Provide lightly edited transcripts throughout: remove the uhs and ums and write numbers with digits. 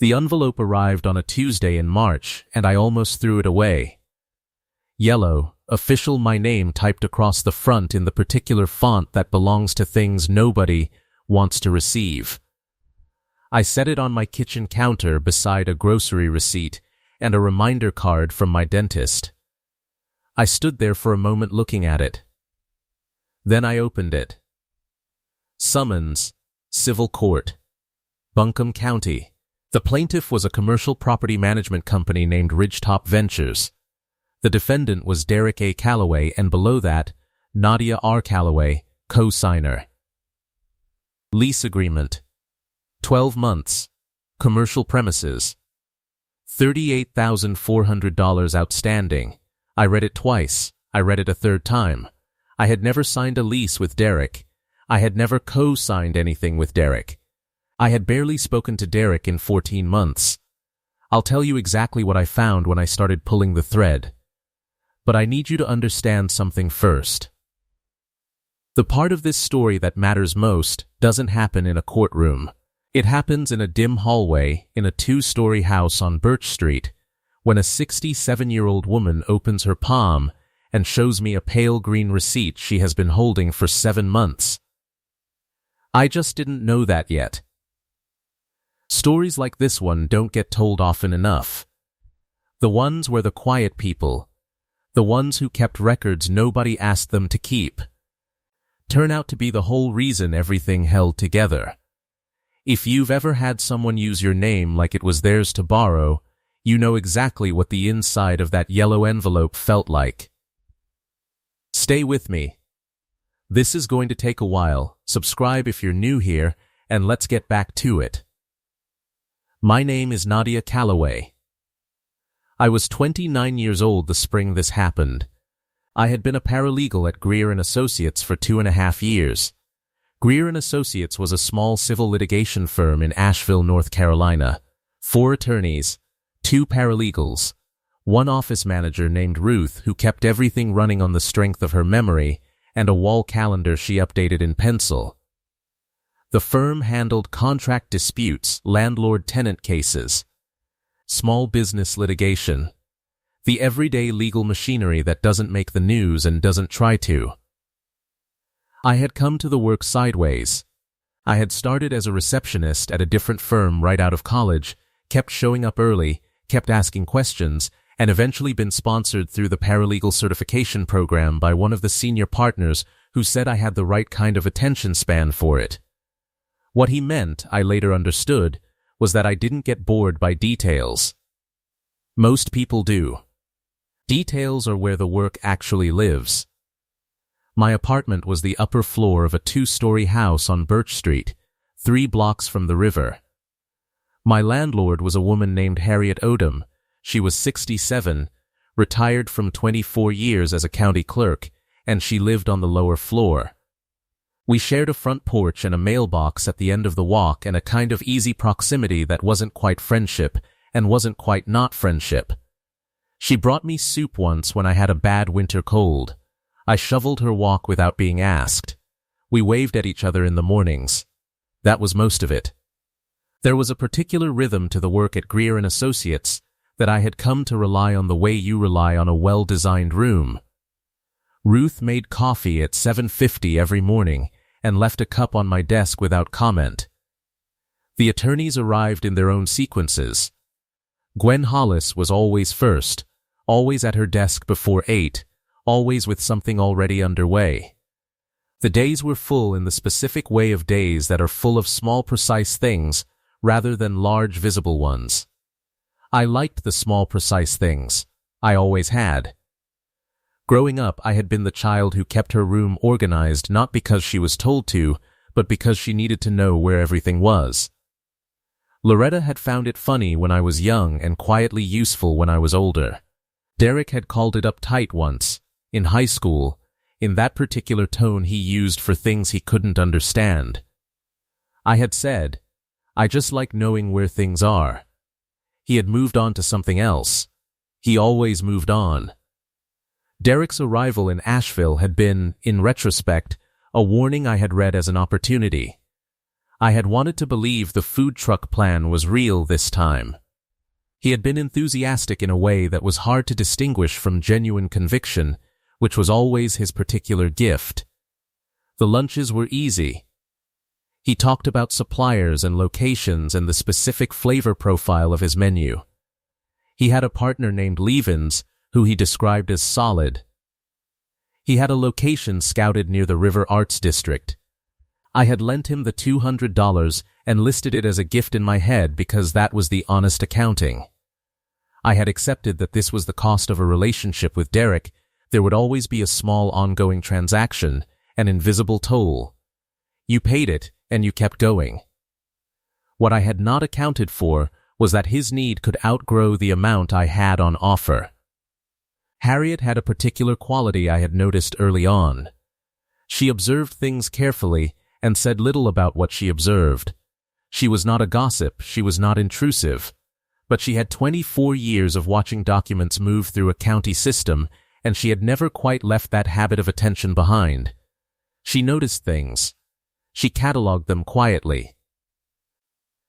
The envelope arrived on a Tuesday in March, and I almost threw it away. Yellow, official, my name typed across the front in the particular font that belongs to things nobody wants to receive. I set it on my kitchen counter beside a grocery receipt and a reminder card from my dentist. I stood there for a moment looking at it. Then I opened it. Summons, Civil Court, Buncombe County. The plaintiff was a commercial property management company named Ridgetop Ventures. The defendant was Derek A. Calloway, and below that, Nadia R. Calloway, co-signer. Lease agreement. 12 months. Commercial premises. $38,400 outstanding. I read it twice. I read it a third time. I had never signed a lease with Derek. I had never co-signed anything with Derek. I had barely spoken to Derek in 14 months. I'll tell you exactly what I found when I started pulling the thread. But I need you to understand something first. The part of this story that matters most doesn't happen in a courtroom. It happens in a dim hallway in a 2-story house on Birch Street, when a 67-year-old woman opens her palm and shows me a pale green receipt she has been holding for 7 months. I just didn't know that yet. Stories like this one don't get told often enough. The ones where the quiet people, the ones who kept records nobody asked them to keep, turn out to be the whole reason everything held together. If you've ever had someone use your name like it was theirs to borrow, you know exactly what the inside of that yellow envelope felt like. Stay with me. This is going to take a while. Subscribe if you're new here, and let's get back to it. My name is Nadia Calloway. I was 29 years old the spring this happened. I had been a paralegal at Greer & Associates for 2.5 years. Greer & Associates was a small civil litigation firm in Asheville, North Carolina. 4 attorneys, 2 paralegals, 1 office manager named Ruth who kept everything running on the strength of her memory, and a wall calendar she updated in pencil. The firm handled contract disputes, landlord-tenant cases, small business litigation, the everyday legal machinery that doesn't make the news and doesn't try to. I had come to the work sideways. I had started as a receptionist at a different firm right out of college, kept showing up early, kept asking questions, and eventually been sponsored through the paralegal certification program by one of the senior partners who said I had the right kind of attention span for it. What he meant, I later understood, was that I didn't get bored by details. Most people do. Details are where the work actually lives. My apartment was the upper floor of a 2-story house on Birch Street, 3 blocks from the river. My landlord was a woman named Harriet Odom. She was 67, retired from 24 years as a county clerk, and she lived on the lower floor. We shared a front porch and a mailbox at the end of the walk, and a kind of easy proximity that wasn't quite friendship and wasn't quite not friendship. She brought me soup once when I had a bad winter cold. I shoveled her walk without being asked. We waved at each other in the mornings. That was most of it. There was a particular rhythm to the work at Greer & Associates that I had come to rely on the way you rely on a well-designed room. Ruth made coffee at 7:50 every morning and left a cup on my desk without comment. The attorneys arrived in their own sequences. Gwen Hollis was always first, always at her desk before 8, always with something already underway. The days were full in the specific way of days that are full of small precise things rather than large visible ones. I liked the small precise things. I always had. Growing up, I had been the child who kept her room organized not because she was told to, but because she needed to know where everything was. Loretta had found it funny when I was young and quietly useful when I was older. Derek had called it uptight once, in high school, in that particular tone he used for things he couldn't understand. I had said, I just like knowing where things are. He had moved on to something else. He always moved on. Derek's arrival in Asheville had been, in retrospect, a warning I had read as an opportunity. I had wanted to believe the food truck plan was real this time. He had been enthusiastic in a way that was hard to distinguish from genuine conviction, which was always his particular gift. The lunches were easy. He talked about suppliers and locations and the specific flavor profile of his menu. He had a partner named Levens, who he described as solid. He had a location scouted near the River Arts District. I had lent him the $200 and listed it as a gift in my head because that was the honest accounting. I had accepted that this was the cost of a relationship with Derek. There would always be a small ongoing transaction, an invisible toll. You paid it, and you kept going. What I had not accounted for was that his need could outgrow the amount I had on offer. Harriet had a particular quality I had noticed early on. She observed things carefully and said little about what she observed. She was not a gossip, she was not intrusive, but she had 24 years of watching documents move through a county system, and she had never quite left that habit of attention behind. She noticed things. She cataloged them quietly.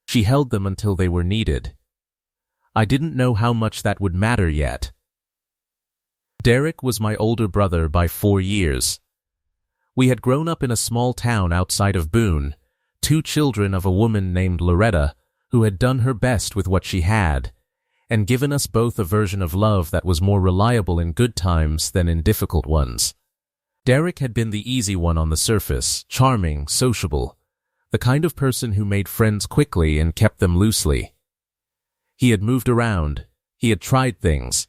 She held them until they were needed. I didn't know how much that would matter yet. Derek was my older brother by 4 years. We had grown up in a small town outside of Boone, 2 children of a woman named Loretta, who had done her best with what she had, and given us both a version of love that was more reliable in good times than in difficult ones. Derek had been the easy one on the surface, charming, sociable, the kind of person who made friends quickly and kept them loosely. He had moved around. He had tried things.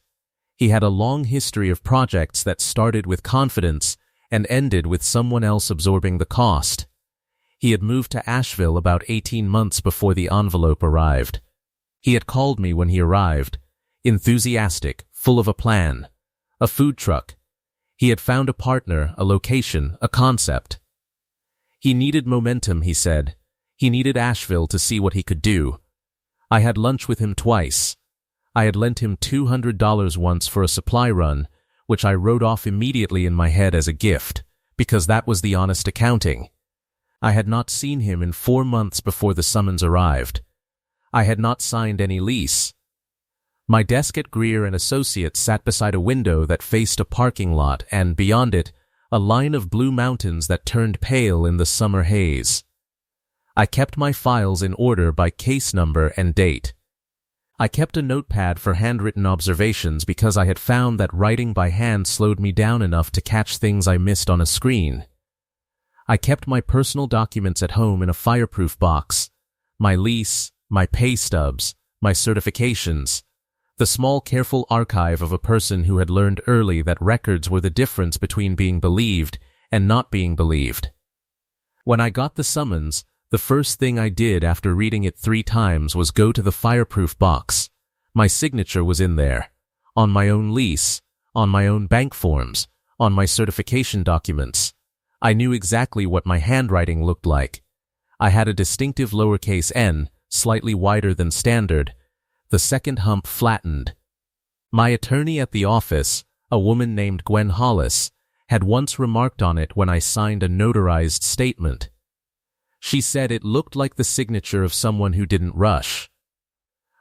He had a long history of projects that started with confidence and ended with someone else absorbing the cost. He had moved to Asheville about 18 months before the envelope arrived. He had called me when he arrived, enthusiastic, full of a plan, a food truck. He had found a partner, a location, a concept. He needed momentum, he said. He needed Asheville to see what he could do. I had lunch with him twice. I had lent him $200 once for a supply run, which I wrote off immediately in my head as a gift, because that was the honest accounting. I had not seen him in 4 months before the summons arrived. I had not signed any lease. My desk at Greer and Associates sat beside a window that faced a parking lot and, beyond it, a line of blue mountains that turned pale in the summer haze. I kept my files in order by case number and date. I kept a notepad for handwritten observations because I had found that writing by hand slowed me down enough to catch things I missed on a screen. I kept my personal documents at home in a fireproof box, my lease, my pay stubs, my certifications, the small careful archive of a person who had learned early that records were the difference between being believed and not being believed. When I got the summons, the first thing I did after reading it 3 times was go to the fireproof box. My signature was in there, on my own lease, on my own bank forms, on my certification documents. I knew exactly what my handwriting looked like. I had a distinctive lowercase n, slightly wider than standard, the second hump flattened. My attorney at the office, a woman named Gwen Hollis, had once remarked on it when I signed a notarized statement. She said it looked like the signature of someone who didn't rush.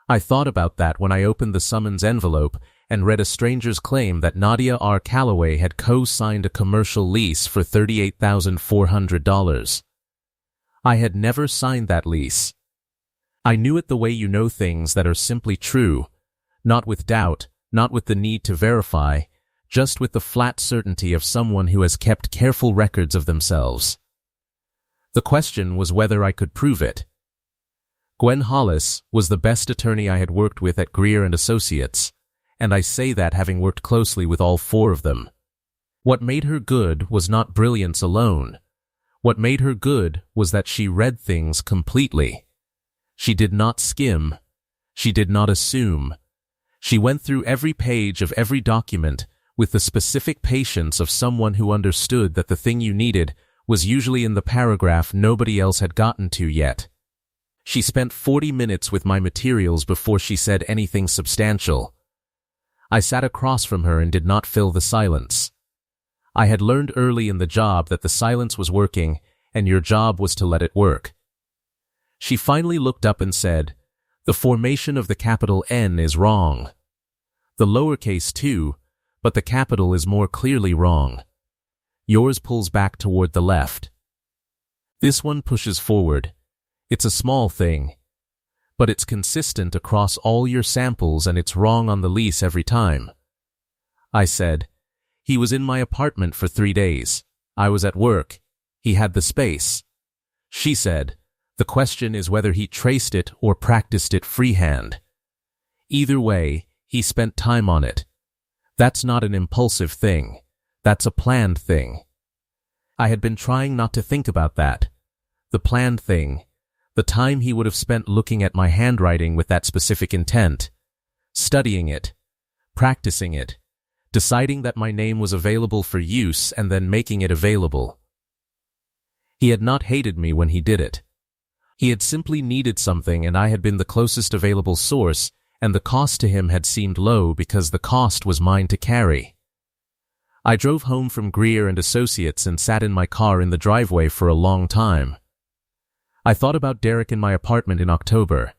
I thought about that when I opened the summons envelope and read a stranger's claim that Nadia R. Calloway had co-signed a commercial lease for $38,400. I had never signed that lease. I knew it the way you know things that are simply true, not with doubt, not with the need to verify, just with the flat certainty of someone who has kept careful records of themselves. The question was whether I could prove it. Gwen Hollis was the best attorney I had worked with at Greer and Associates, and I say that having worked closely with all 4 of them. What made her good was not brilliance alone. What made her good was that she read things completely. She did not skim. She did not assume. She went through every page of every document with the specific patience of someone who understood that the thing you needed was usually in the paragraph nobody else had gotten to yet. She spent 40 minutes with my materials before she said anything substantial. I sat across from her and did not fill the silence. I had learned early in the job that the silence was working, and your job was to let it work. She finally looked up and said, "The formation of the capital N is wrong. The lowercase too, but the capital is more clearly wrong. Yours pulls back toward the left. This one pushes forward. It's a small thing, but it's consistent across all your samples and it's wrong on the lease every time." I said, "He was in my apartment for 3 days. I was at work. He had the space." She said, "The question is whether he traced it or practiced it freehand. Either way, he spent time on it. That's not an impulsive thing. That's a planned thing." I had been trying not to think about that. The planned thing. The time he would have spent looking at my handwriting with that specific intent, studying it, practicing it, deciding that my name was available for use and then making it available. He had not hated me when he did it. He had simply needed something and I had been the closest available source, and the cost to him had seemed low because the cost was mine to carry. I drove home from Greer and Associates and sat in my car in the driveway for a long time. I thought about Derek in my apartment in October.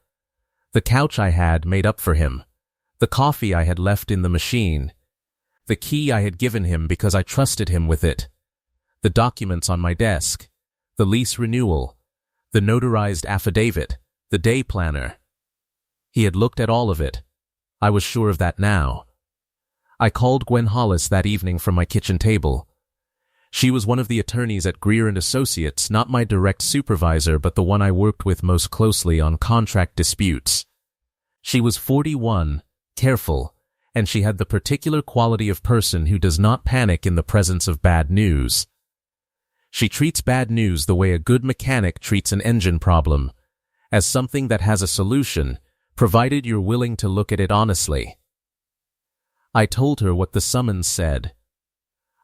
The couch I had made up for him. The coffee I had left in the machine. The key I had given him because I trusted him with it. The documents on my desk. The lease renewal. The notarized affidavit. The day planner. He had looked at all of it. I was sure of that now. I called Gwen Hollis that evening from my kitchen table. She was one of the attorneys at Greer and Associates, not my direct supervisor, but the one I worked with most closely on contract disputes. She was 41, careful, and she had the particular quality of person who does not panic in the presence of bad news. She treats bad news the way a good mechanic treats an engine problem, as something that has a solution, provided you're willing to look at it honestly. I told her what the summons said.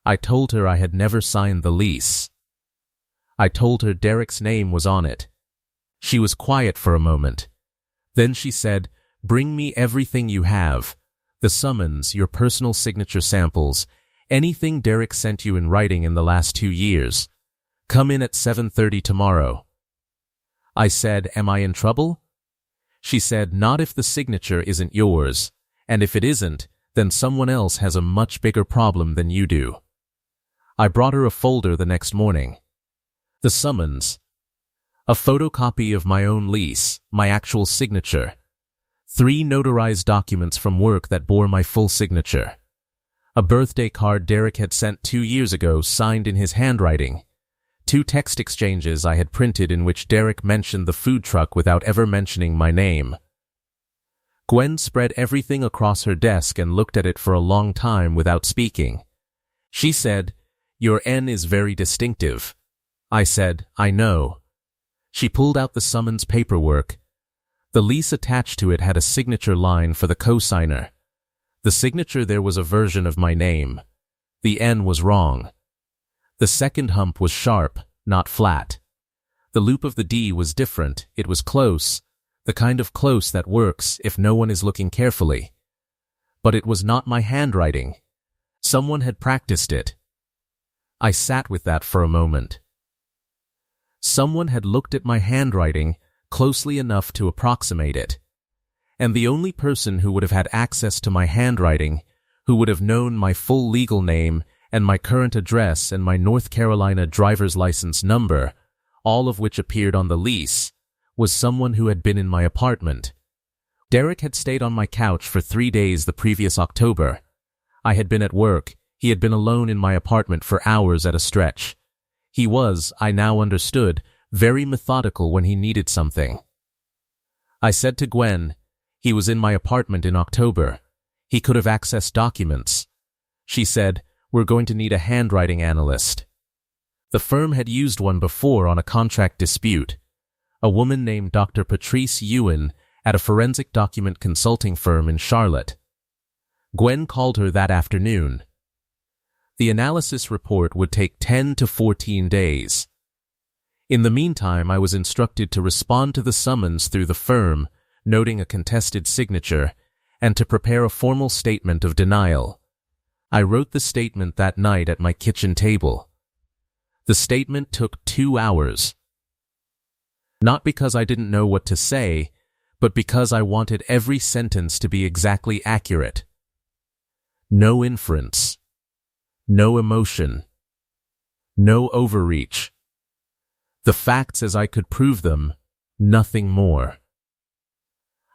I told her I had never signed the lease. I told her Derek's name was on it. She was quiet for a moment. Then she said, "Bring me everything you have. The summons, your personal signature samples, anything Derek sent you in writing in the last 2 years. Come in at 7:30 tomorrow." I said, "Am I in trouble?" She said, "Not if the signature isn't yours, and if it isn't, then someone else has a much bigger problem than you do." I brought her a folder the next morning. The summons. A photocopy of my own lease, my actual signature. 3 notarized documents from work that bore my full signature. A birthday card Derek had sent 2 years ago signed in his handwriting. 2 text exchanges I had printed in which Derek mentioned the food truck without ever mentioning my name. Gwen spread everything across her desk and looked at it for a long time without speaking. She said, "Your N is very distinctive." I said, "I know." She pulled out the summons paperwork. The lease attached to it had a signature line for the co-signer. The signature there was a version of my name. The N was wrong. The second hump was sharp, not flat. The loop of the D was different. It was close, the kind of close that works if no one is looking carefully. But it was not my handwriting. Someone had practiced it. I sat with that for a moment. Someone had looked at my handwriting closely enough to approximate it. And the only person who would have had access to my handwriting, who would have known my full legal name and my current address and my North Carolina driver's license number, all of which appeared on the lease, was someone who had been in my apartment. Derek had stayed on my couch for 3 days the previous October. I had been at work. He had been alone in my apartment for hours at a stretch. He was, I now understood, very methodical when he needed something. I said to Gwen, "He was in my apartment in October. He could have accessed documents." She said, "We're going to need a handwriting analyst." The firm had used one before on a contract dispute. A woman named Dr. Patrice Ewan at a forensic document consulting firm in Charlotte. Gwen called her that afternoon. The analysis report would take 10 to 14 days. In the meantime, I was instructed to respond to the summons through the firm, noting a contested signature, and to prepare a formal statement of denial. I wrote the statement that night at my kitchen table. The statement took 2 hours. Not because I didn't know what to say, but because I wanted every sentence to be exactly accurate. No inference. No emotion. No overreach. The facts as I could prove them, nothing more.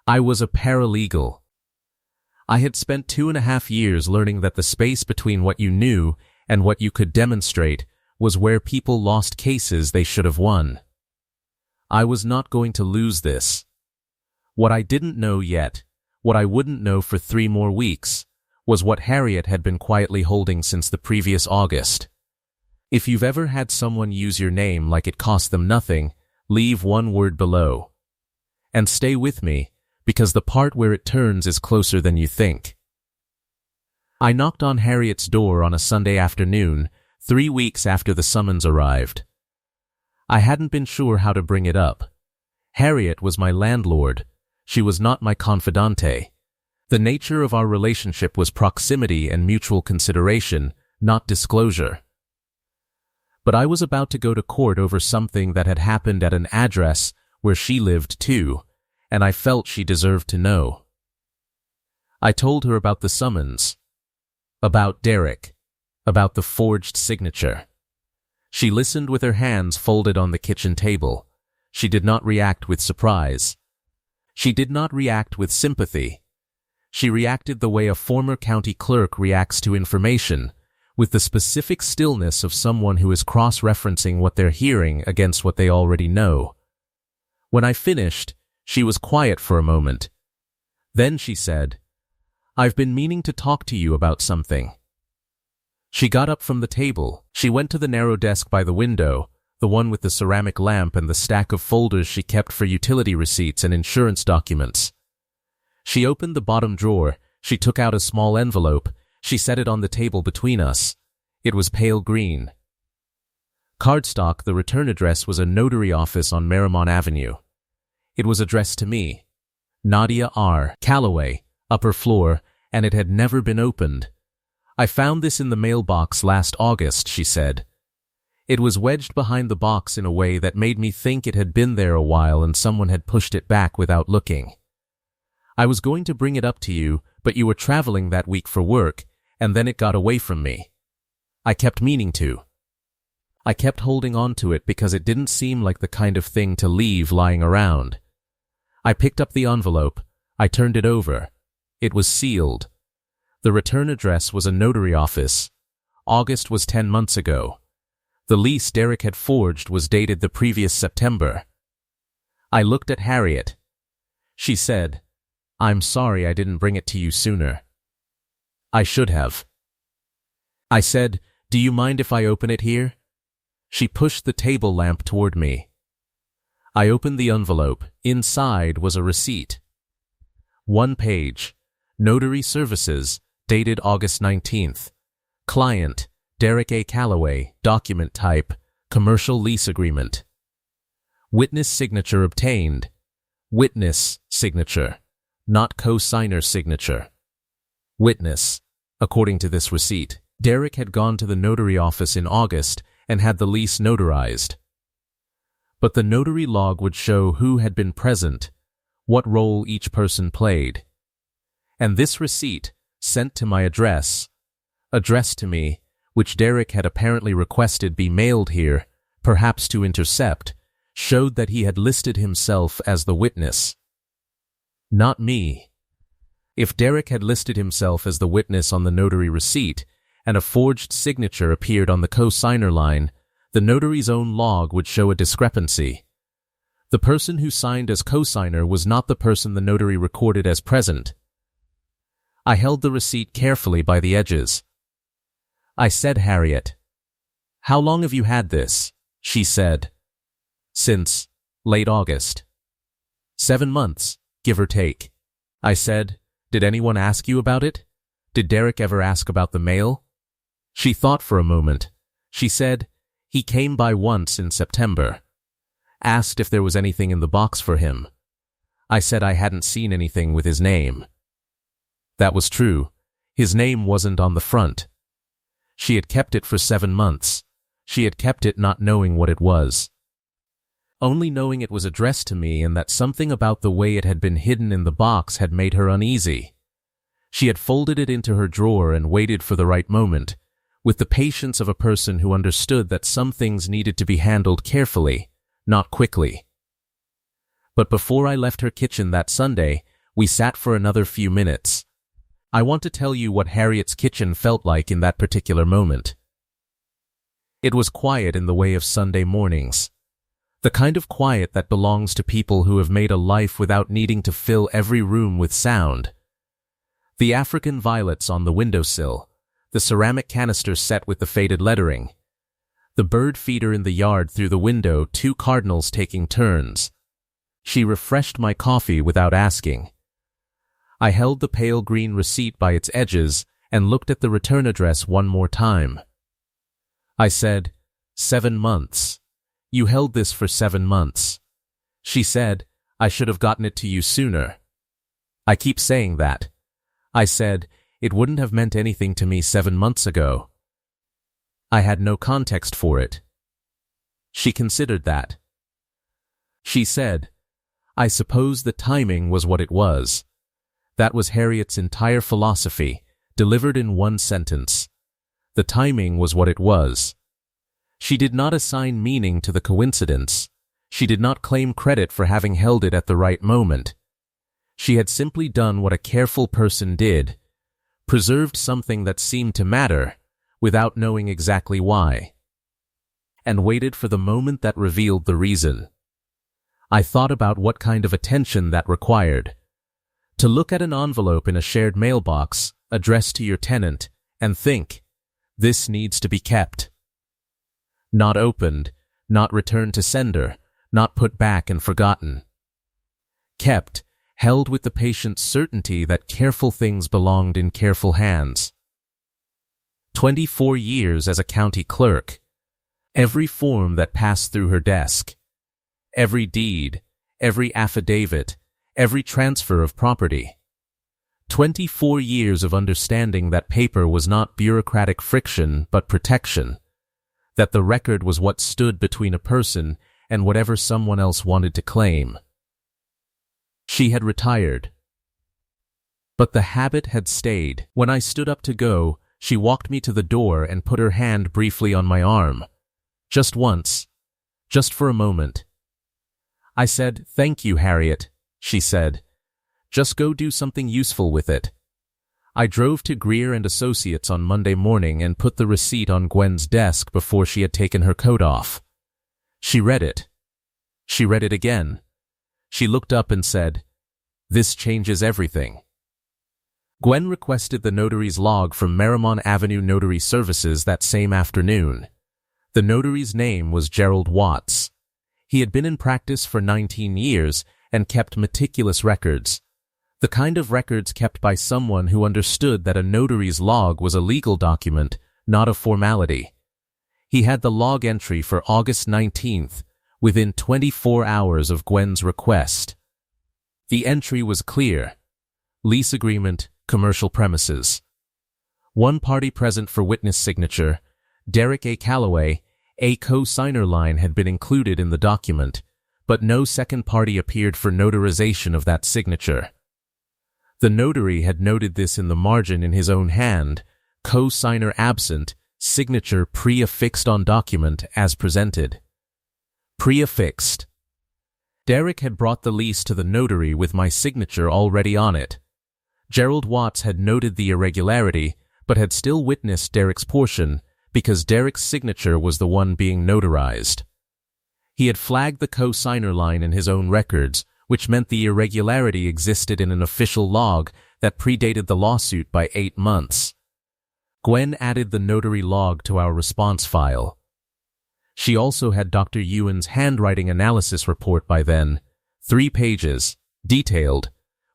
I was a paralegal. I had spent 2.5 years learning that the space between what you knew and what you could demonstrate was where people lost cases they should have won. I was not going to lose this. What I didn't know yet, what I wouldn't know for 3 more weeks, was what Harriet had been quietly holding since the previous August. If you've ever had someone use your name like it cost them nothing, leave 1 word below. And stay with me, because the part where it turns is closer than you think. I knocked on Harriet's door on a Sunday afternoon, 3 weeks after the summons arrived. I hadn't been sure how to bring it up. Harriet was my landlord. She was not my confidante. The nature of our relationship was proximity and mutual consideration, not disclosure. But I was about to go to court over something that had happened at an address where she lived too, and I felt she deserved to know. I told her about the summons, about Derek, about the forged signature. She listened with her hands folded on the kitchen table. She did not react with surprise. She did not react with sympathy. She reacted the way a former county clerk reacts to information, with the specific stillness of someone who is cross-referencing what they're hearing against what they already know. When I finished, she was quiet for a moment. Then she said, "I've been meaning to talk to you about something." She got up from the table. She went to the narrow desk by the window, the one with the ceramic lamp and the stack of folders she kept for utility receipts and insurance documents. She opened the bottom drawer. She took out a small envelope. She set it on the table between us. It was pale green. Cardstock, the return address was a notary office on Marymount Avenue. It was addressed to me, Nadia R. Calloway, upper floor, and it had never been opened. "I found this in the mailbox last August," she said. It was wedged behind the box in a way that made me think it had been there a while and someone had pushed it back without looking. "I was going to bring it up to you, but you were traveling that week for work, and then it got away from me. I kept meaning to. I kept holding on to it because it didn't seem like the kind of thing to leave lying around." I picked up the envelope. I turned it over. It was sealed. The return address was a notary office. August was 10 months ago. The lease Derek had forged was dated the previous September. I looked at Harriet. She said, "I'm sorry I didn't bring it to you sooner." I should have. I said, "Do you mind if I open it here?" She pushed the table lamp toward me. I opened the envelope. Inside was a receipt. 1 page. Notary services, dated August 19th. Client, Derek A. Calloway, document type, commercial lease agreement. Witness signature obtained. Witness signature, not co-signer signature. Witness, according to this receipt, Derek had gone to the notary office in August and had the lease notarized. But the notary log would show who had been present, what role each person played. And this receipt, sent to my address, addressed to me, which Derek had apparently requested be mailed here, perhaps to intercept, showed that he had listed himself as the witness. Not me. If Derek had listed himself as the witness on the notary receipt, and a forged signature appeared on the co-signer line, the notary's own log would show a discrepancy. The person who signed as co-signer was not the person the notary recorded as present. I held the receipt carefully by the edges. I said, "Harriet, how long have you had this?" She said, "Since late August. 7 months, give or take." I said, "Did anyone ask you about it? Did Derek ever ask about the mail?" She thought for a moment. She said, "He came by once in September. Asked if there was anything in the box for him." I said I hadn't seen anything with his name. That was true. His name wasn't on the front. She had kept it for 7 months. She had kept it not knowing what it was. only knowing it was addressed to me and that something about the way it had been hidden in the box had made her uneasy. She had folded it into her drawer and waited for the right moment, with the patience of a person who understood that some things needed to be handled carefully, not quickly. But before I left her kitchen that Sunday, we sat for another few minutes. I want to tell you what Harriet's kitchen felt like in that particular moment. It was quiet in the way of Sunday mornings. The kind of quiet that belongs to people who have made a life without needing to fill every room with sound. The African violets on the windowsill, the ceramic canister set with the faded lettering, the bird feeder in the yard through the window, 2 cardinals taking turns. She refreshed my coffee without asking. I held the pale green receipt by its edges and looked at the return address one more time. I said, 7 months. You held this for 7 months. She said, I should have gotten it to you sooner. I keep saying that. I said, it wouldn't have meant anything to me 7 months ago. I had no context for it. She considered that. She said, I suppose the timing was what it was. That was Harriet's entire philosophy, delivered in one sentence. The timing was what it was. She did not assign meaning to the coincidence. She did not claim credit for having held it at the right moment. She had simply done what a careful person did, preserved something that seemed to matter, without knowing exactly why, and waited for the moment that revealed the reason. I thought about what kind of attention that required. To look at an envelope in a shared mailbox, addressed to your tenant, and think, this needs to be kept. Not opened, not returned to sender, not put back and forgotten. Kept, held with the patient certainty that careful things belonged in careful hands. 24 years as a county clerk. Every form that passed through her desk. Every deed, every affidavit, every transfer of property. 24 years of understanding that paper was not bureaucratic friction but protection. That the record was what stood between a person and whatever someone else wanted to claim. She had retired. But the habit had stayed. When I stood up to go, she walked me to the door and put her hand briefly on my arm. Just once. Just for a moment. I said, "Thank you, Harriet," she said. "Just go do something useful with it." I drove to Greer and Associates on Monday morning and put the receipt on Gwen's desk before she had taken her coat off. She read it. She read it again. She looked up and said, "This changes everything." Gwen requested the notary's log from Marymount Avenue Notary Services that same afternoon. The notary's name was Gerald Watts. He had been in practice for 19 years and kept meticulous records. The kind of records kept by someone who understood that a notary's log was a legal document, not a formality. He had the log entry for August 19th, within 24 hours of Gwen's request. The entry was clear. Lease agreement, commercial premises. One party present for witness signature, Derek A. Calloway, a co-signer line had been included in the document, but no second party appeared for notarization of that signature. The notary had noted this in the margin in his own hand, co-signer absent, signature pre-affixed on document as presented. Pre-affixed. Derek had brought the lease to the notary with my signature already on it. Gerald Watts had noted the irregularity, but had still witnessed Derek's portion because Derek's signature was the one being notarized. He had flagged the co-signer line in his own records, which meant the irregularity existed in an official log that predated the lawsuit by 8 months. Gwen added the notary log to our response file. She also had Dr. Ewan's handwriting analysis report by then, 3 pages, detailed,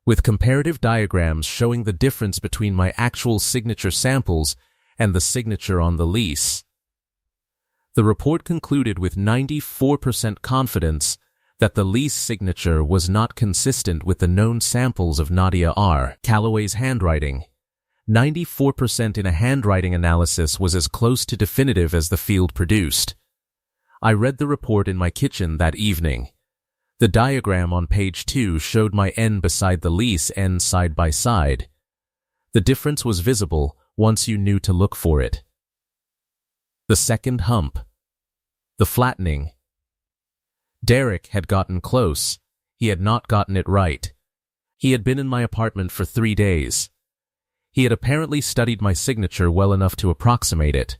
with comparative diagrams showing the difference between my actual signature samples and the signature on the lease. The report concluded with 94% confidence that the lease signature was not consistent with the known samples of Nadia R. Calloway's handwriting. 94% in a handwriting analysis was as close to definitive as the field produced. I read the report in my kitchen that evening. The diagram on page 2 showed my N beside the lease N side by side. The difference was visible once you knew to look for it. The second hump. The flattening. Derek had gotten close. He had not gotten it right. He had been in my apartment for 3 days. He had apparently studied my signature well enough to approximate it,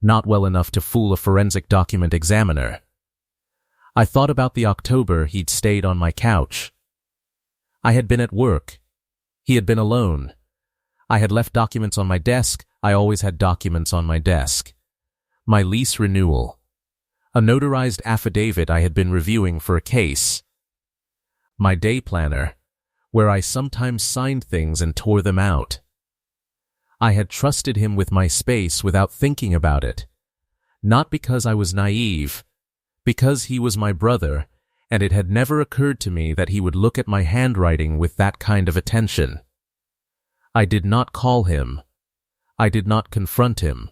not well enough to fool a forensic document examiner. I thought about the October he'd stayed on my couch. I had been at work. He had been alone. I had left documents on my desk. I always had documents on my desk. My lease renewal. A notarized affidavit I had been reviewing for a case. My day planner, where I sometimes signed things and tore them out. I had trusted him with my space without thinking about it. Not because I was naive, because he was my brother, and it had never occurred to me that he would look at my handwriting with that kind of attention. I did not call him. I did not confront him.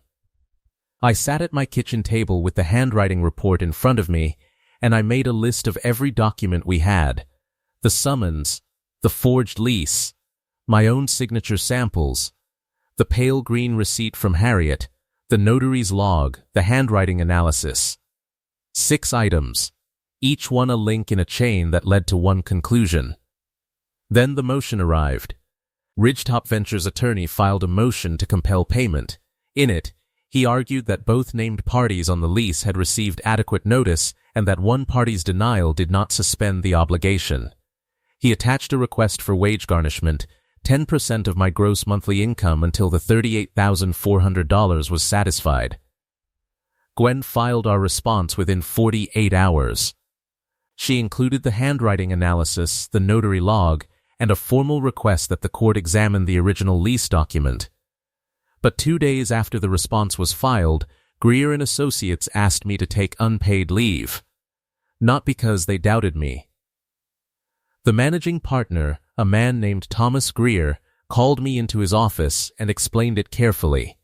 I sat at my kitchen table with the handwriting report in front of me, and I made a list of every document we had. The summons, the forged lease, my own signature samples, the pale green receipt from Harriet, the notary's log, the handwriting analysis. 6 items, each one a link in a chain that led to one conclusion. Then the motion arrived. Ridgetop Ventures' attorney filed a motion to compel payment. In it, he argued that both named parties on the lease had received adequate notice and that one party's denial did not suspend the obligation. He attached a request for wage garnishment, 10% of my gross monthly income until the $38,400 was satisfied. Gwen filed our response within 48 hours. She included the handwriting analysis, the notary log, and a formal request that the court examine the original lease document. But 2 days after the response was filed, Greer and Associates asked me to take unpaid leave. Not because they doubted me. The managing partner, a man named Thomas Greer, called me into his office and explained it carefully.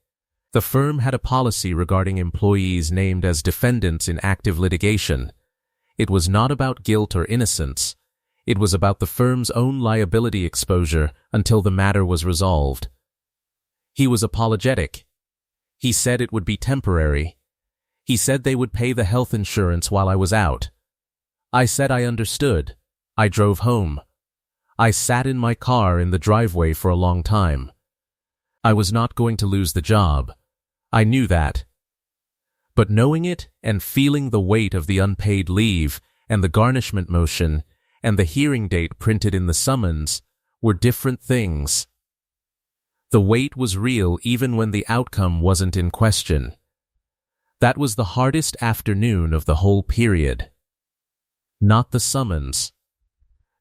The firm had a policy regarding employees named as defendants in active litigation. It was not about guilt or innocence. It was about the firm's own liability exposure until the matter was resolved. He was apologetic. He said it would be temporary. He said they would pay the health insurance while I was out. I said I understood. I drove home. I sat in my car in the driveway for a long time. I was not going to lose the job. I knew that. But knowing it and feeling the weight of the unpaid leave and the garnishment motion and the hearing date printed in the summons were different things. The weight was real even when the outcome wasn't in question. That was the hardest afternoon of the whole period. Not the summons.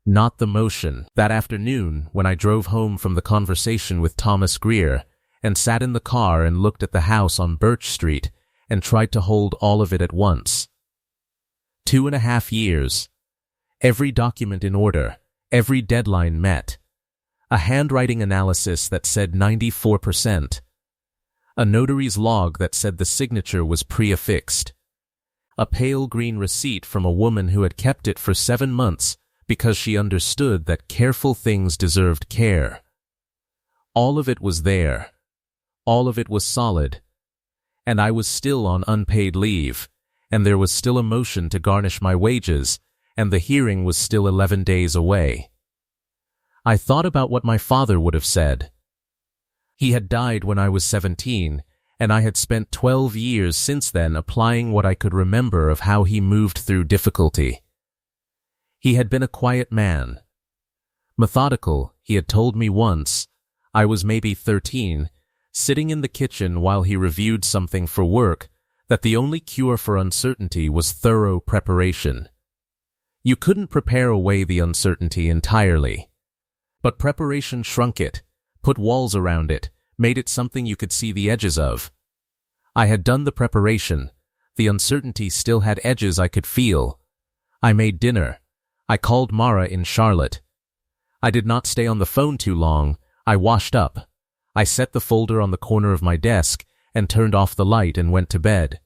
Not the motion. That afternoon, when I drove home from the conversation with Thomas Greer and sat in the car and looked at the house on Birch Street and tried to hold all of it at once. 2.5 years. Every document in order, every deadline met. A handwriting analysis that said 94%. A notary's log that said the signature was pre-affixed. A pale green receipt from a woman who had kept it for 7 months because she understood that careful things deserved care. All of it was there. All of it was solid. And I was still on unpaid leave, and there was still a motion to garnish my wages, and the hearing was still 11 days away. I thought about what my father would have said. He had died when I was 17, and I had spent 12 years since then applying what I could remember of how he moved through difficulty. He had been a quiet man. Methodical, he had told me once. I was maybe 13, sitting in the kitchen while he reviewed something for work, that the only cure for uncertainty was thorough preparation. You couldn't prepare away the uncertainty entirely. But preparation shrunk it, put walls around it, made it something you could see the edges of. I had done the preparation. The uncertainty still had edges I could feel. I made dinner. I called Mara in Charlotte. I did not stay on the phone too long. I washed up. I set the folder on the corner of my desk and turned off the light and went to bed.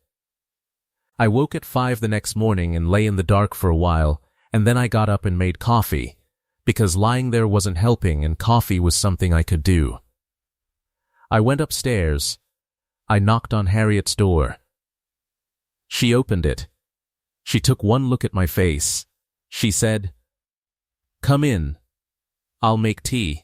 I woke at 5 the next morning and lay in the dark for a while, and then I got up and made coffee, because lying there wasn't helping and coffee was something I could do. I went upstairs. I knocked on Harriet's door. She opened it. She took one look at my face. She said, "Come in. I'll make tea.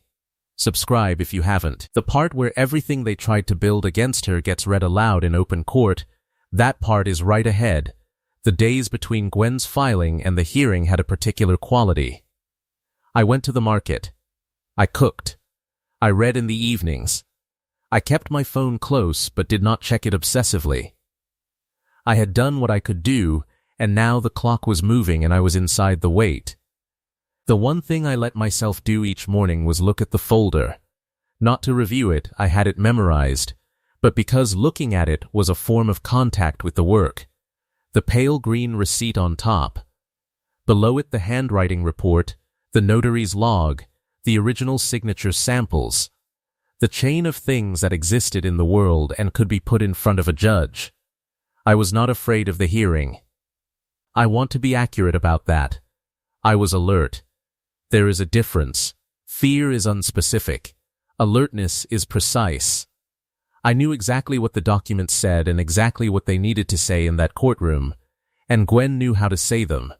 Subscribe if you haven't." The part where everything they tried to build against her gets read aloud in open court, that part is right ahead. The days between Gwen's filing and the hearing had a particular quality. I went to the market. I cooked. I read in the evenings. I kept my phone close but did not check it obsessively. I had done what I could do, and now the clock was moving and I was inside the wait. The one thing I let myself do each morning was look at the folder. Not to review it, I had it memorized, but because looking at it was a form of contact with the work. The pale green receipt on top. Below it the handwriting report, the notary's log, the original signature samples. The chain of things that existed in the world and could be put in front of a judge. I was not afraid of the hearing. I want to be accurate about that. I was alert. There is a difference. Fear is unspecific. Alertness is precise. I knew exactly what the documents said and exactly what they needed to say in that courtroom, and Gwen knew how to say them.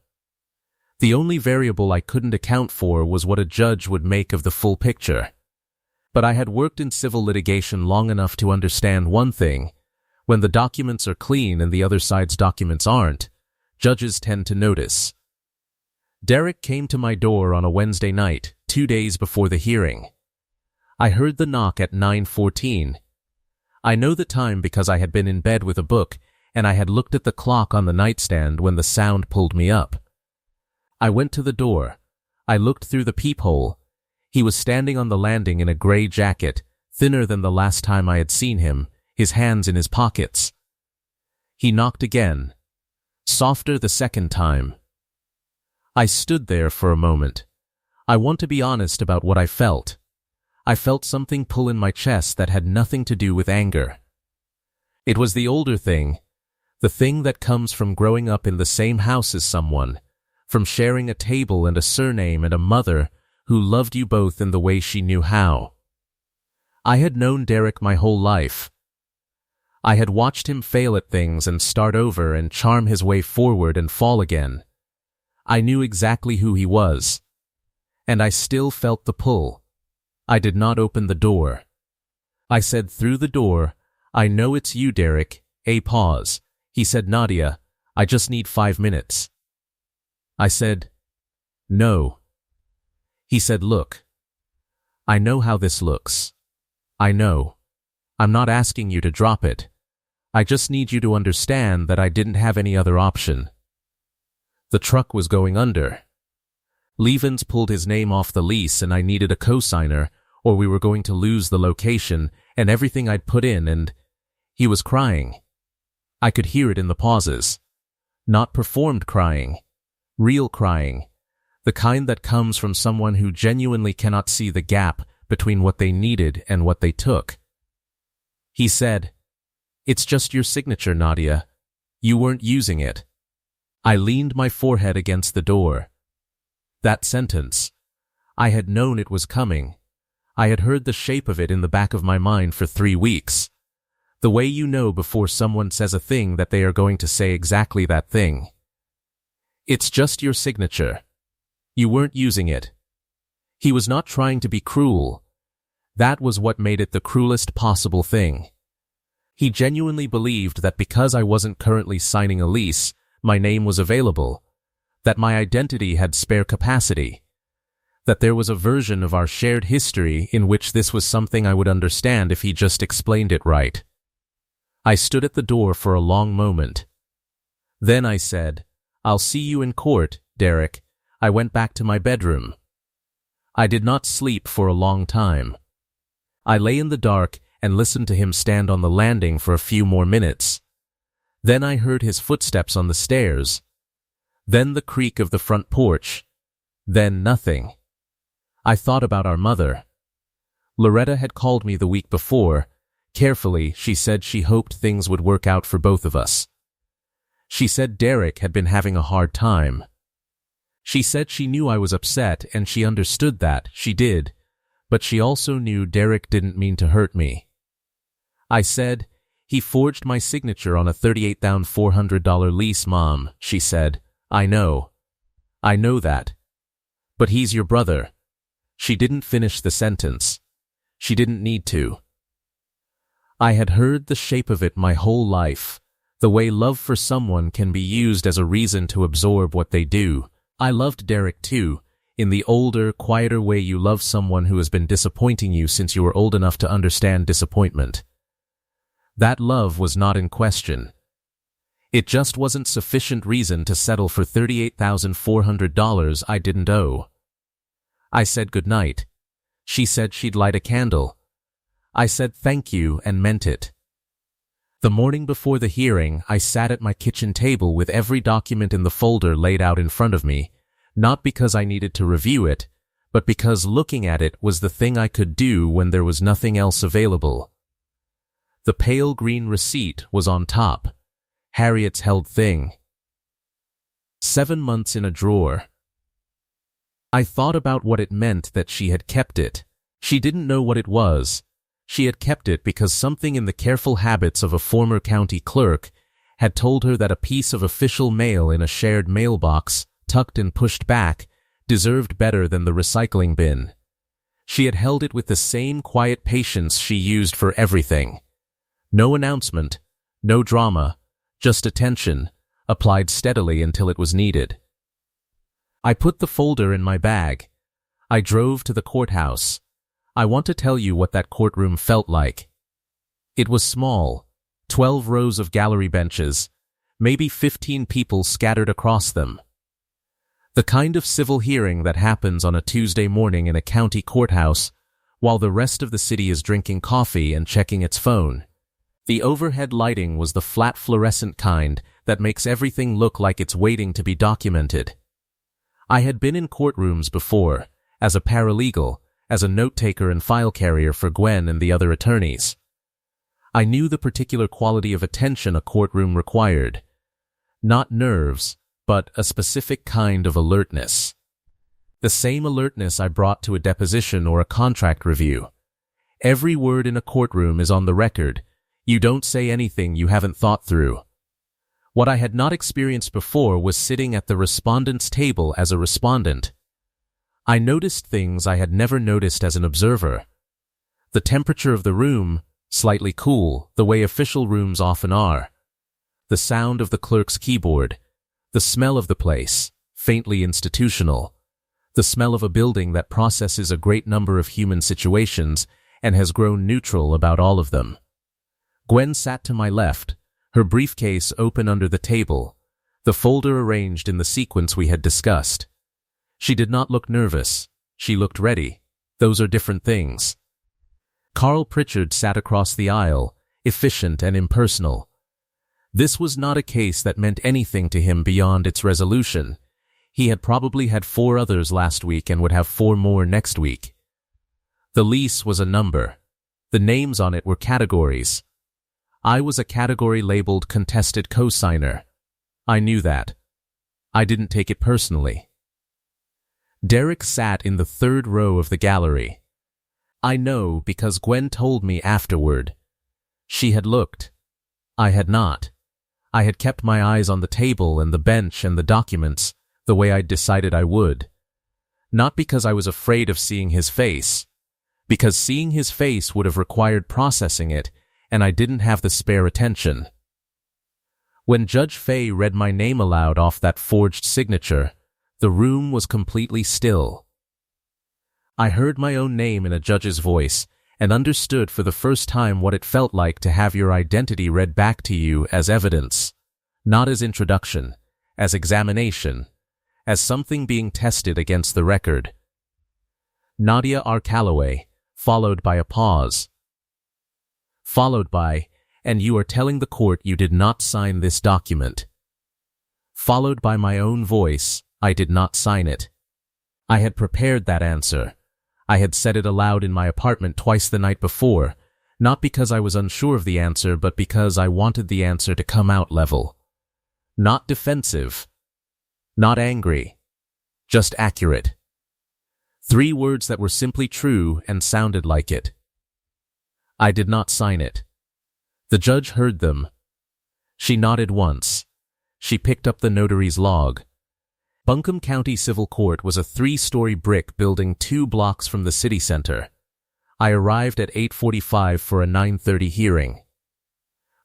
The only variable I couldn't account for was what a judge would make of the full picture. But I had worked in civil litigation long enough to understand one thing. When the documents are clean and the other side's documents aren't, judges tend to notice. Derek came to my door on a Wednesday night, 2 days before the hearing. I heard the knock at 9:14. I know the time because I had been in bed with a book and I had looked at the clock on the nightstand when the sound pulled me up. I went to the door. I looked through the peephole. He was standing on the landing in a gray jacket, thinner than the last time I had seen him, his hands in his pockets. He knocked again, softer the second time. I stood there for a moment. I want to be honest about what I felt. I felt something pull in my chest that had nothing to do with anger. It was the older thing, the thing that comes from growing up in the same house as someone, from sharing a table and a surname and a mother who loved you both in the way she knew how. I had known Derek my whole life. I had watched him fail at things and start over and charm his way forward and fall again. I knew exactly who he was. And I still felt the pull. I did not open the door. I said through the door, "I know it's you, Derek." A pause. He said, "Nadia, I just need 5 minutes." I said, "No." He said, "Look, I know how this looks. I know. I'm not asking you to drop it. I just need you to understand that I didn't have any other option." The truck was going under. Levens pulled his name off the lease and I needed a co-signer or we were going to lose the location and everything I'd put in, and he was crying. I could hear it in the pauses. Not performed crying. Real crying. The kind that comes from someone who genuinely cannot see the gap between what they needed and what they took. He said, "It's just your signature, Nadia. You weren't using it." I leaned my forehead against the door. That sentence. I had known it was coming. I had heard the shape of it in the back of my mind for 3 weeks. The way you know before someone says a thing that they are going to say exactly that thing. It's just your signature. You weren't using it. He was not trying to be cruel. That was what made it the cruelest possible thing. He genuinely believed that because I wasn't currently signing a lease, my name was available, that my identity had spare capacity, that there was a version of our shared history in which this was something I would understand if he just explained it right. I stood at the door for a long moment. Then I said, "I'll see you in court, Derek." I went back to my bedroom. I did not sleep for a long time. I lay in the dark and listened to him stand on the landing for a few more minutes. Then I heard his footsteps on the stairs. Then the creak of the front porch. Then nothing. I thought about our mother. Loretta had called me the week before. Carefully, she said she hoped things would work out for both of us. She said Derek had been having a hard time. She said she knew I was upset and she understood that, she did, but she also knew Derek didn't mean to hurt me. I said, "He forged my signature on a $38,400 lease, Mom," she said. I know that. But he's your brother." She didn't finish the sentence. She didn't need to. I had heard the shape of it my whole life, the way love for someone can be used as a reason to absorb what they do. I loved Derek too, in the older, quieter way you love someone who has been disappointing you since you were old enough to understand disappointment. That love was not in question. It just wasn't sufficient reason to settle for $38,400 I didn't owe. I said goodnight. She said she'd light a candle. I said thank you and meant it. The morning before the hearing, I sat at my kitchen table with every document in the folder laid out in front of me, not because I needed to review it, but because looking at it was the thing I could do when there was nothing else available. The pale green receipt was on top, Harriet's held thing. 7 months in a drawer. I thought about what it meant that she had kept it. She didn't know what it was. She had kept it because something in the careful habits of a former county clerk had told her that a piece of official mail in a shared mailbox, tucked and pushed back, deserved better than the recycling bin. She had held it with the same quiet patience she used for everything. No announcement, no drama, just attention, applied steadily until it was needed. I put the folder in my bag. I drove to the courthouse. I want to tell you what that courtroom felt like. It was small, 12 rows of gallery benches, maybe 15 people scattered across them. The kind of civil hearing that happens on a Tuesday morning in a county courthouse while the rest of the city is drinking coffee and checking its phone. The overhead lighting was the flat fluorescent kind that makes everything look like it's waiting to be documented. I had been in courtrooms before, as a paralegal, as a note-taker and file carrier for Gwen and the other attorneys. I knew the particular quality of attention a courtroom required. Not nerves, but a specific kind of alertness. The same alertness I brought to a deposition or a contract review. Every word in a courtroom is on the record. You don't say anything you haven't thought through. What I had not experienced before was sitting at the respondent's table as a respondent. I noticed things I had never noticed as an observer. The temperature of the room, slightly cool, the way official rooms often are. The sound of the clerk's keyboard. The smell of the place, faintly institutional. The smell of a building that processes a great number of human situations and has grown neutral about all of them. Gwen sat to my left, her briefcase open under the table, the folder arranged in the sequence we had discussed. She did not look nervous. She looked ready. Those are different things. Carl Pritchard sat across the aisle, efficient and impersonal. This was not a case that meant anything to him beyond its resolution. He had probably had 4 others last week and would have 4 more next week. The lease was a number. The names on it were categories. I was a category labeled contested cosigner. I knew that. I didn't take it personally. Derek sat in the 3rd row of the gallery. I know because Gwen told me afterward. She had looked. I had not. I had kept my eyes on the table and the bench and the documents, the way I'd decided I would. Not because I was afraid of seeing his face, because seeing his face would have required processing it, and I didn't have the spare attention. When Judge Fay read my name aloud off that forged signature, the room was completely still. I heard my own name in a judge's voice and understood for the first time what it felt like to have your identity read back to you as evidence, not as introduction, as examination, as something being tested against the record. Nadia R. Calloway, followed by a pause. Followed by, and you are telling the court you did not sign this document. Followed by my own voice, I did not sign it. I had prepared that answer. I had said it aloud in my apartment twice the night before, not because I was unsure of the answer, but because I wanted the answer to come out level. Not defensive. Not angry. Just accurate. 3 words that were simply true and sounded like it. I did not sign it. The judge heard them. She nodded once. She picked up the notary's log. Buncombe County Civil Court was a 3-story brick building 2 blocks from the city center. I arrived at 8:45 for a 9:30 hearing.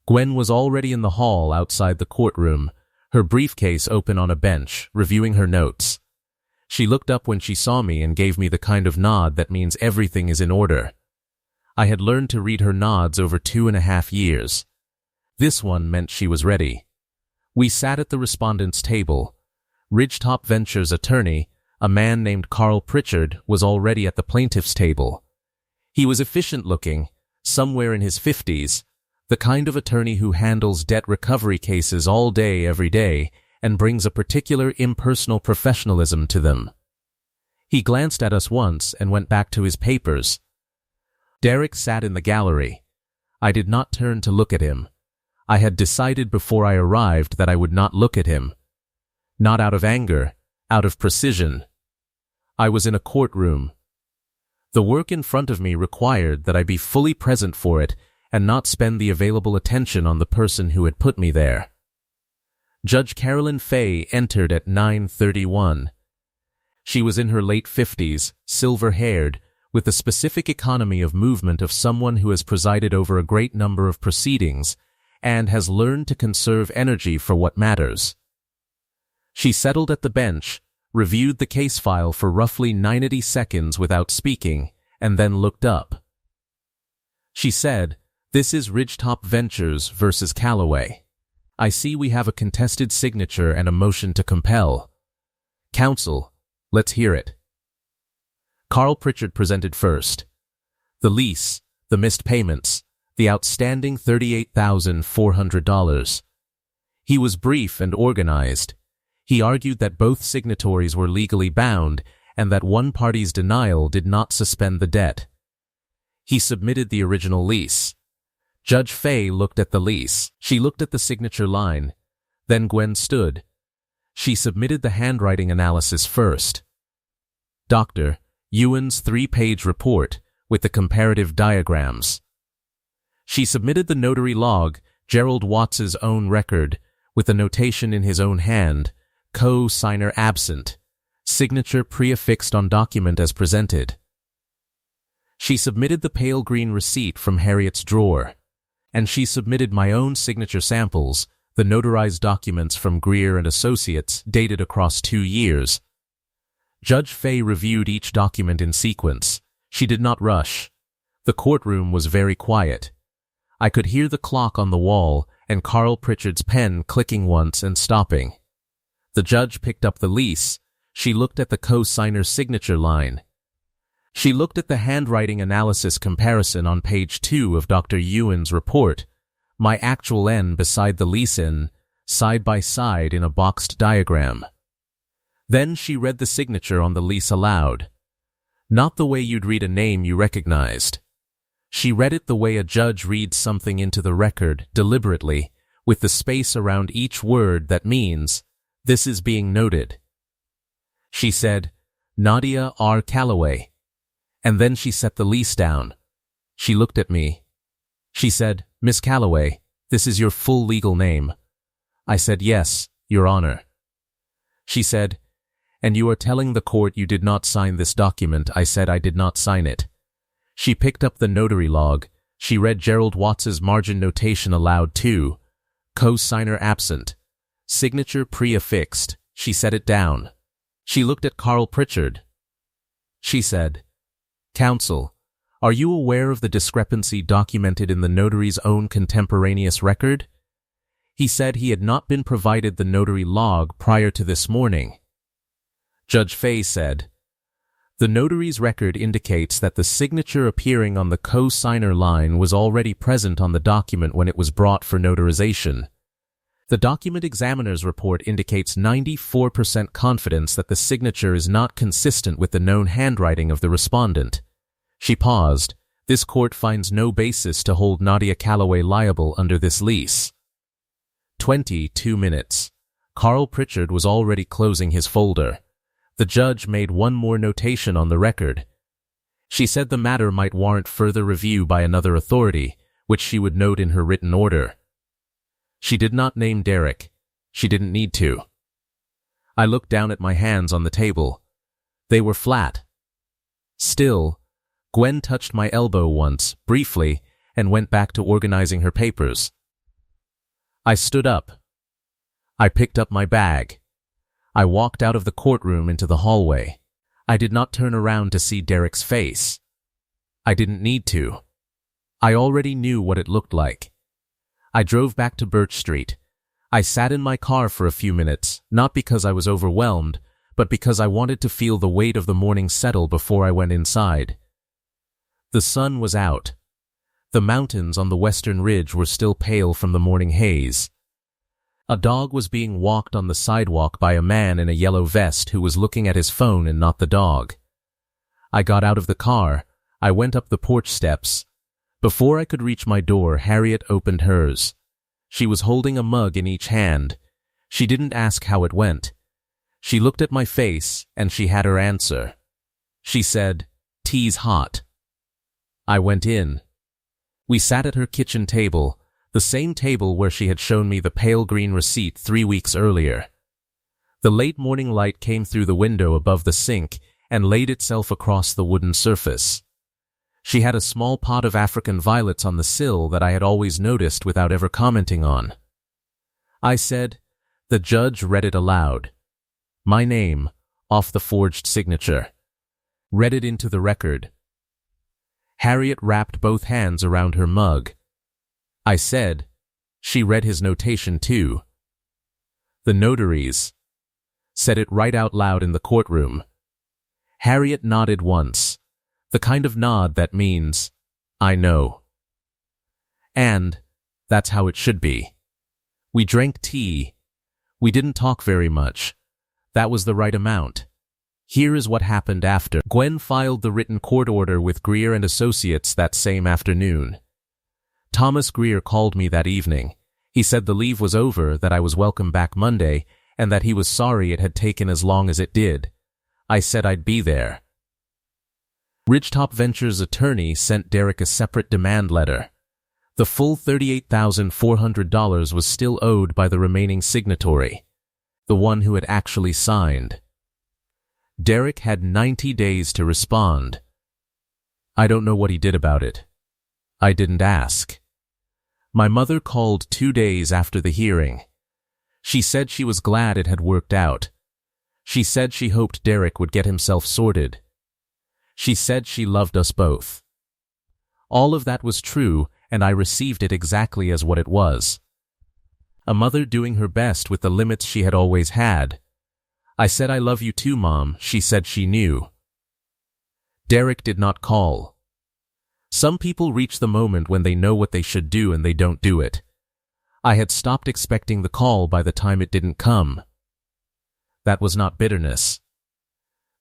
Gwen was already in the hall outside the courtroom, her briefcase open on a bench, reviewing her notes. She looked up when she saw me and gave me the kind of nod that means everything is in order. I had learned to read her nods over 2.5 years. This one meant she was ready. We sat at the respondent's table. Ridgetop Ventures' attorney, a man named Carl Pritchard, was already at the plaintiff's table. He was efficient-looking, somewhere in his 50s, the kind of attorney who handles debt recovery cases all day, every day, and brings a particular impersonal professionalism to them. He glanced at us once and went back to his papers. Derek sat in the gallery. I did not turn to look at him. I had decided before I arrived that I would not look at him. Not out of anger, out of precision. I was in a courtroom. The work in front of me required that I be fully present for it and not spend the available attention on the person who had put me there. Judge Carolyn Fay entered at 9:31. She was in her late 50s, silver-haired, with the specific economy of movement of someone who has presided over a great number of proceedings and has learned to conserve energy for what matters. She settled at the bench, reviewed the case file for roughly 90 seconds without speaking, and then looked up. She said, "This is Ridgetop Ventures versus Callaway. I see we have a contested signature and a motion to compel. Counsel, let's hear it." Carl Pritchard presented first. The lease, the missed payments, the outstanding $38,400. He was brief and organized. He argued that both signatories were legally bound and that one party's denial did not suspend the debt. He submitted the original lease. Judge Fay looked at the lease. She looked at the signature line. Then Gwen stood. She submitted the handwriting analysis first. Dr. Ewan's 3-page report with the comparative diagrams. She submitted the notary log, Gerald Watts's own record, with a notation in his own hand, co-signer absent, signature pre-affixed on document as presented. She submitted the pale green receipt from Harriet's drawer, and she submitted my own signature samples, the notarized documents from Greer and Associates dated across 2 years. Judge Fay reviewed each document in sequence. She did not rush. The courtroom was very quiet. I could hear the clock on the wall and Carl Pritchard's pen clicking once and stopping. The judge picked up the lease. She looked at the co-signer's signature line. She looked at the handwriting analysis comparison on page 2 of Dr. Ewan's report, my actual N beside the lease N, side by side in a boxed diagram. Then she read the signature on the lease aloud. Not the way you'd read a name you recognized. She read it the way a judge reads something into the record, deliberately, with the space around each word that means, "This is being noted." She said, "Nadia R. Callaway." And then she set the lease down. She looked at me. She said, "Miss Callaway, this is your full legal name." I said, "Yes, Your Honor." She said, "And you are telling the court you did not sign this document." I said I did not sign it. She picked up the notary log. She read Gerald Watts's margin notation aloud too. Co-signer absent. Signature pre-affixed. She set it down. She looked at Carl Pritchard. She said, "Counsel, are you aware of the discrepancy documented in the notary's own contemporaneous record?" He said he had not been provided the notary log prior to this morning. Judge Fay said, "The notary's record indicates that the signature appearing on the co-signer line was already present on the document when it was brought for notarization. The document examiner's report indicates 94% confidence that the signature is not consistent with the known handwriting of the respondent." She paused. "This court finds no basis to hold Nadia Callaway liable under this lease." 22 minutes. Carl Pritchard was already closing his folder. The judge made one more notation on the record. She said the matter might warrant further review by another authority, which she would note in her written order. She did not name Derek. She didn't need to. I looked down at my hands on the table. They were flat. Still, Gwen touched my elbow once, briefly, and went back to organizing her papers. I stood up. I picked up my bag. I walked out of the courtroom into the hallway. I did not turn around to see Derek's face. I didn't need to. I already knew what it looked like. I drove back to Birch Street. I sat in my car for a few minutes, not because I was overwhelmed, but because I wanted to feel the weight of the morning settle before I went inside. The sun was out. The mountains on the western ridge were still pale from the morning haze. A dog was being walked on the sidewalk by a man in a yellow vest who was looking at his phone and not the dog. I got out of the car. I went up the porch steps. Before I could reach my door, Harriet opened hers. She was holding a mug in each hand. She didn't ask how it went. She looked at my face, and she had her answer. She said, "Tea's hot." I went in. We sat at her kitchen table, the same table where she had shown me the pale green receipt 3 weeks earlier. The late morning light came through the window above the sink and laid itself across the wooden surface. She had a small pot of African violets on the sill that I had always noticed without ever commenting on. I said, the judge read it aloud. My name, off the forged signature. Read it into the record. Harriet wrapped both hands around her mug. I said, she read his notation too. The notaries. Said it right out loud in the courtroom. Harriet nodded once, the kind of nod that means, I know. And that's how it should be. We drank tea. We didn't talk very much. That was the right amount. Here is what happened after. Gwen filed the written court order with Greer and Associates that same afternoon. Thomas Greer called me that evening. He said the leave was over, that I was welcome back Monday, and that he was sorry it had taken as long as it did. I said I'd be there. Ridgetop Ventures' attorney sent Derek a separate demand letter. The full $38,400 was still owed by the remaining signatory, the one who had actually signed. Derek had 90 days to respond. I don't know what he did about it. I didn't ask. My mother called 2 days after the hearing. She said she was glad it had worked out. She said she hoped Derek would get himself sorted. She said she loved us both. All of that was true, and I received it exactly as what it was. A mother doing her best with the limits she had always had. I said I love you too, Mom. She said she knew. Derek did not call. Some people reach the moment when they know what they should do and they don't do it. I had stopped expecting the call by the time it didn't come. That was not bitterness.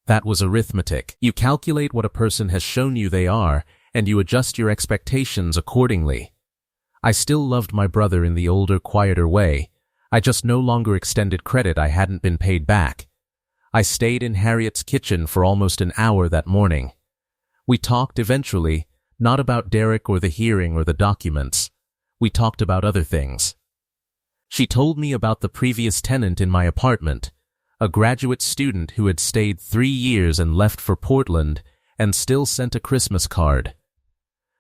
That was arithmetic. You calculate what a person has shown you they are, and you adjust your expectations accordingly. I still loved my brother in the older, quieter way. I just no longer extended credit I hadn't been paid back. I stayed in Harriet's kitchen for almost an hour that morning. We talked eventually, not about Derek or the hearing or the documents. We talked about other things. She told me about the previous tenant in my apartment, a graduate student who had stayed 3 years and left for Portland and still sent a Christmas card.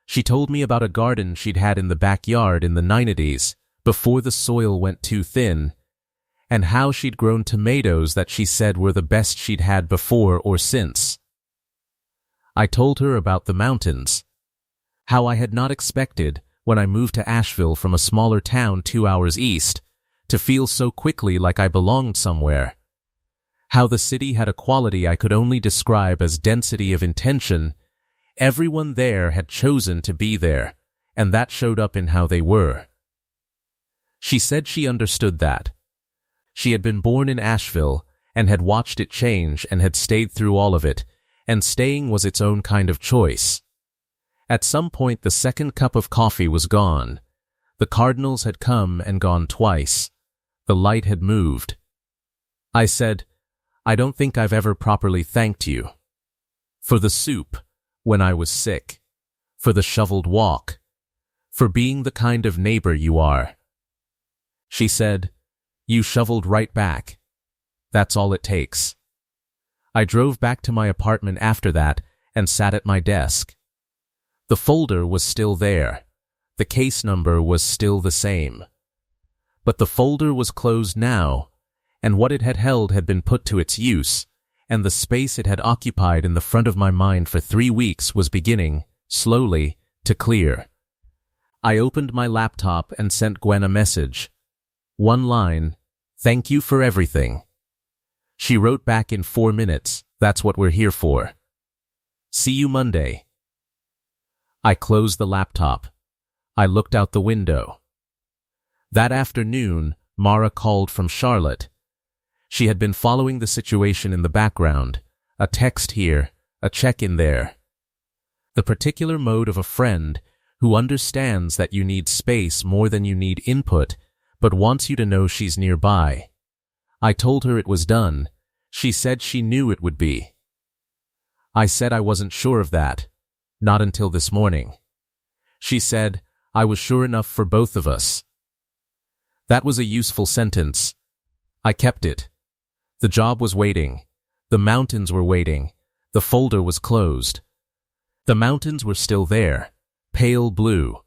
She told me about a garden she'd had in the backyard in the 90s, before the soil went too thin, and how she'd grown tomatoes that she said were the best she'd had before or since. I told her about the mountains, how I had not expected, when I moved to Asheville from a smaller town 2 hours east, to feel so quickly like I belonged somewhere. How the city had a quality I could only describe as density of intention. Everyone there had chosen to be there, and that showed up in how they were. She said she understood that. She had been born in Asheville and had watched it change and had stayed through all of it, and staying was its own kind of choice. At some point the second cup of coffee was gone. The Cardinals had come and gone twice. The light had moved. I said, I don't think I've ever properly thanked you. For the soup, when I was sick. For the shoveled walk. For being the kind of neighbor you are. She said, you shoveled right back. That's all it takes. I drove back to my apartment after that and sat at my desk. The folder was still there. The case number was still the same. But the folder was closed now, and what it had held had been put to its use, and the space it had occupied in the front of my mind for 3 weeks was beginning, slowly, to clear. I opened my laptop and sent Gwen a message. One line, thank you for everything. She wrote back in 4 minutes, that's what we're here for. See you Monday. I closed the laptop. I looked out the window. That afternoon, Mara called from Charlotte. She had been following the situation in the background, a text here, a check-in there. The particular mode of a friend who understands that you need space more than you need input, but wants you to know she's nearby. I told her it was done. She said she knew it would be. I said I wasn't sure of that, not until this morning. She said, I was sure enough for both of us. That was a useful sentence. I kept it. The job was waiting. The mountains were waiting. The folder was closed. The mountains were still there, pale blue.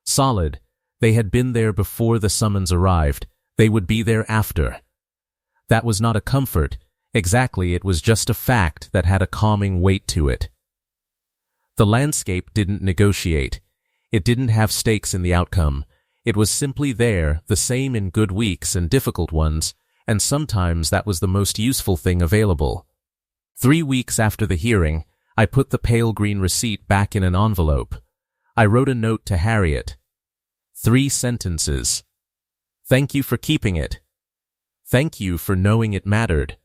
Solid. They had been there before the summons arrived. They would be there after. That was not a comfort. Exactly, it was just a fact that had a calming weight to it. The landscape didn't negotiate. It didn't have stakes in the outcome. It was simply there, the same in good weeks and difficult ones, and sometimes that was the most useful thing available. 3 weeks after the hearing, I put the pale green receipt back in an envelope. I wrote a note to Harriet. 3 sentences. Thank you for keeping it. Thank you for knowing it mattered.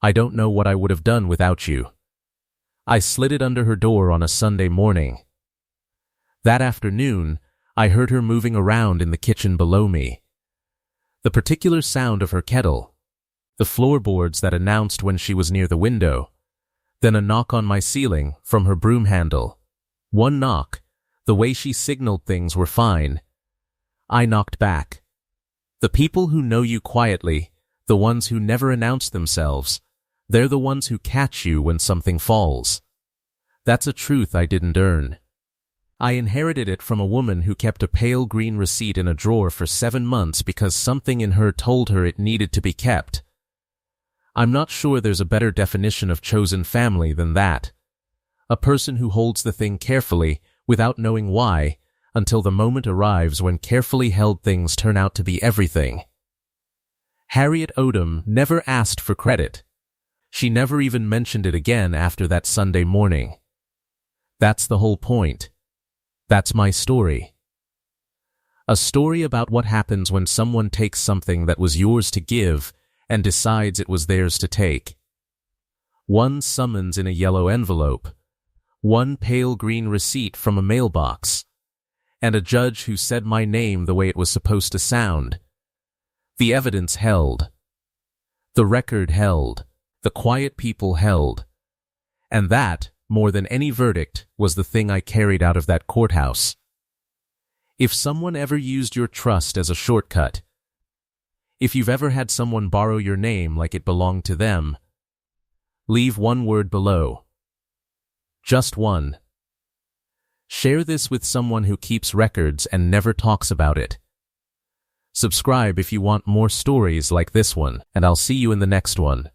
I don't know what I would have done without you. I slid it under her door on a Sunday morning. That afternoon, I heard her moving around in the kitchen below me. The particular sound of her kettle, the floorboards that announced when she was near the window, then a knock on my ceiling from her broom handle. One knock, the way she signaled things were fine. I knocked back. The people who know you quietly, the ones who never announce themselves, they're the ones who catch you when something falls. That's a truth I didn't earn. I inherited it from a woman who kept a pale green receipt in a drawer for 7 months because something in her told her it needed to be kept. I'm not sure there's a better definition of chosen family than that. A person who holds the thing carefully, without knowing why, until the moment arrives when carefully held things turn out to be everything. Harriet Odom never asked for credit. She never even mentioned it again after that Sunday morning. That's the whole point. That's my story. A story about what happens when someone takes something that was yours to give and decides it was theirs to take. 1 summons in a yellow envelope, 1 pale green receipt from a mailbox, and a judge who said my name the way it was supposed to sound. The evidence held. The record held. The quiet people held. And that, more than any verdict, was the thing I carried out of that courthouse. If someone ever used your trust as a shortcut, if you've ever had someone borrow your name like it belonged to them, leave 1 word below. Just 1. Share this with someone who keeps records and never talks about it. Subscribe if you want more stories like this one, and I'll see you in the next one.